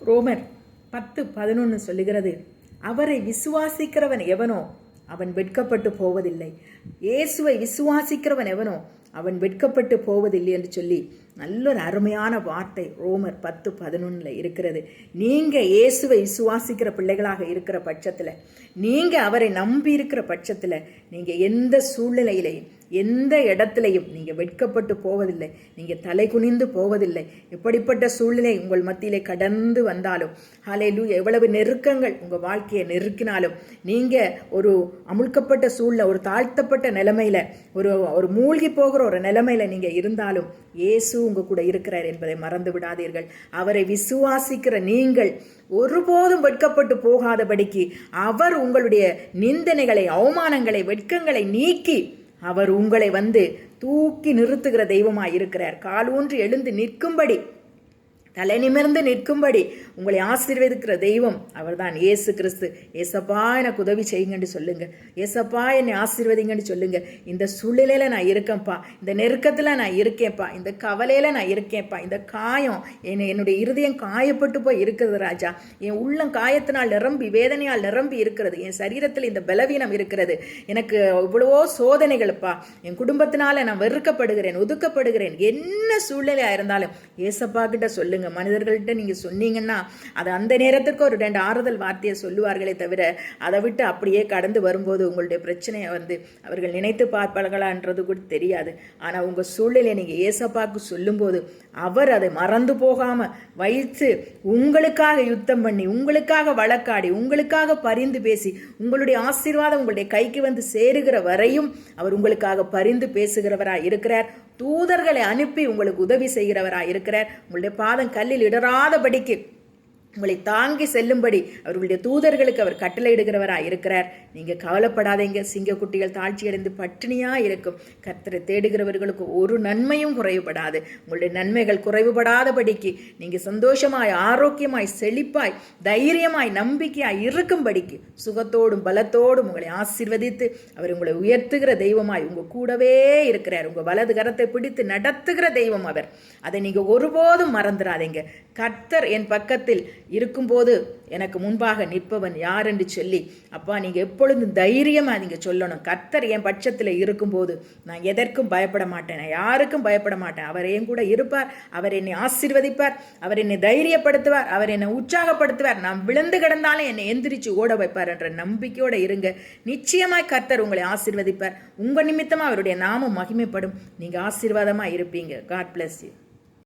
ரோமர் 10:11 சொல்லுகிறது, அவரை விசுவாசிக்கிறவன் எவனோ அவன் வெட்கப்பட்டு போவதில்லை. இயேசுவை விசுவாசிக்கிறவன் எவனோ அவன் வெட்கப்பட்டு போவதில்லை என்று சொல்லி நல்ல ஒரு அருமையான வார்த்தை ரோமர் 10:11 இருக்கிறது. நீங்கள் இயேசுவை விசுவாசிக்கிற பிள்ளைகளாக இருக்கிற பட்சத்தில், நீங்கள் அவரை நம்பி இருக்கிற பட்சத்தில், நீங்கள் எந்த சூழ்நிலையிலையும் எந்த இடத்துலையும் நீங்கள் வெட்கப்பட்டு போவதில்லை, நீங்கள் தலை குனிந்து போவதில்லை. எப்படிப்பட்ட சூழ்நிலை உங்கள் மத்தியிலே கடந்து வந்தாலும், ஹல்லேலூயா, எவ்வளவு நெருக்கங்கள் உங்கள் வாழ்க்கையை நெருக்கினாலும், நீங்கள் ஒரு அமுழ்க்கப்பட்ட சூழ்நிலை, ஒரு தாழ்த்தப்பட்ட நிலைமையில், ஒரு மூழ்கி போகிற ஒரு நிலைமையில் நீங்கள் இருந்தாலும் இயேசு உங்க கூட இருக்கிறார் என்பதை மறந்து விடாதீர்கள். அவரை விசுவாசிக்கிற நீங்கள் ஒருபோதும் வெட்கப்பட்டு போகாதபடிக்கு அவர் உங்களுடைய நிந்தனைகளை, அவமானங்களை, வெட்கங்களை நீக்கி அவர் உங்களை தூக்கி நிறுத்துகிற தெய்வமாய் இருக்கிறார். காலூன்றி எழுந்து நிற்கும்படி, தலை நிமிர்ந்து நிற்கும்படி உங்களை ஆசீர்வதிக்கிற தெய்வம் அவர்தான் இயேசு கிறிஸ்து. ஏசப்பா எனக்கு உதவி செய்யுங்கன்னு சொல்லுங்க. ஏசப்பா என்னை ஆசீர்வதிங்கன்னு சொல்லுங்க. இந்த சூழ்நிலையில நான் இருக்கேன்ப்பா, இந்த நெருக்கத்துல நான் இருக்கேன்ப்பா, இந்த கவலையில நான் இருக்கேன்ப்பா, இந்த காயம் என்னுடைய இருதயம் காயப்பட்டு போய் இருக்கிறது ராஜா, என் உள்ளம் காயத்தினால் நிரம்பி வேதனையால் நிரம்பி இருக்கிறது, என் சரீரத்தில் இந்த பலவீனம் இருக்கிறது, எனக்கு இவ்வளவோ சோதனைகள்ப்பா, என் குடும்பத்தினால நான் வெறுக்கப்படுகிறேன், ஒதுக்கப்படுகிறேன், என்ன சூழ்நிலையா இருந்தாலும் ஏசப்பா கிட்ட சொல்லுங்க. மனிதர்கள்ட்ட நீங்க சொன்னீங்கன்னா அது அந்த நேரத்துக்கு ஒரு 2 ஆறுதல் வார்த்தையை சொல்லுவார்களே தவிர அதை விட்டு அப்படியே கடந்து வரும்போது உங்களுடைய பிரச்சனையை அவர்கள் நினைத்து பார்ப்பார்களான்றது கூட தெரியாது. ஆனா உங்க சூழ்நிலையை நீங்க ஏசப்பாக்கு சொல்லும்போது அவர் அதை மறந்து போகாம வைத்து உங்களுக்காக யுத்தம் பண்ணி, உங்களுக்காக வழக்காடி, உங்களுக்காக பரிந்து பேசி, உங்களுடைய ஆசீர்வாதம் உங்களுடைய கைக்கு சேருகிற வரையும் அவர் உங்களுக்காக பரிந்து பேசுகிறவராய் இருக்கிறார். தூதர்களை அனுப்பி உங்களுக்கு உதவி செய்கிறவராய் இருக்கிறார். உங்களுடைய பாதம் கல்லில் இடராதபடிக்கு உங்களை தாங்கி செல்லும்படி அவர்களுடைய தூதர்களுக்கு அவர் கட்டளையிடுகிறவராக இருக்கிறார். நீங்க கவலைப்படாதீங்க. சிங்கக்குட்டிகள் தாழ்ச்சியடைந்து பட்டினியா இருக்கும். கர்த்தரை தேடுகிறவர்களுக்கு ஒரு நன்மையும் குறைவுபடாது. உங்களுடைய நன்மைகள் குறைவுபடாதபடிக்கு நீங்க சந்தோஷமாய், ஆரோக்கியமாய், செழிப்பாய், தைரியமாய், நம்பிக்கையாய் இருக்கும்படிக்கு சுகத்தோடும் பலத்தோடும் உங்களை ஆசீர்வதித்து அவர் உங்களை உயர்த்துகிற தெய்வமாய் உங்க கூடவே இருக்கிறார். உங்க வலது கரத்தை பிடித்து நடத்துகிற தெய்வம் அவர். அதை நீங்க ஒருபோதும் மறந்துடாதீங்க. கர்த்தர் என் பக்கத்தில் இருக்கும்போது எனக்கு முன்பாக நிற்பவன் யார் என்று சொல்லி, அப்பா நீங்க எப்பொழுதும் தைரியமா நீங்க சொல்லணும். கர்த்தர் என் பட்சத்தில் இருக்கும்போது நான் எதற்கும் பயப்பட மாட்டேன், யாருக்கும் பயப்பட மாட்டேன். அவர் என் கூட இருப்பார், அவர் என்னை ஆசீர்வதிப்பார், அவர் என்னை தைரியப்படுத்துவார், அவர் என்னை உற்சாகப்படுத்துவார், நான் விழுந்து கிடந்தாலும் என்னை எந்திரிச்சு ஓட வைப்பார் என்ற நம்பிக்கையோட இருங்க. நிச்சயமாய் கர்த்தர் உங்களை ஆசீர்வதிப்பார். உங்க நிமித்தமா அவருடைய நாமம் மகிமைப்படும். நீங்க ஆசீர்வாதமா இருப்பீங்க. God bless you.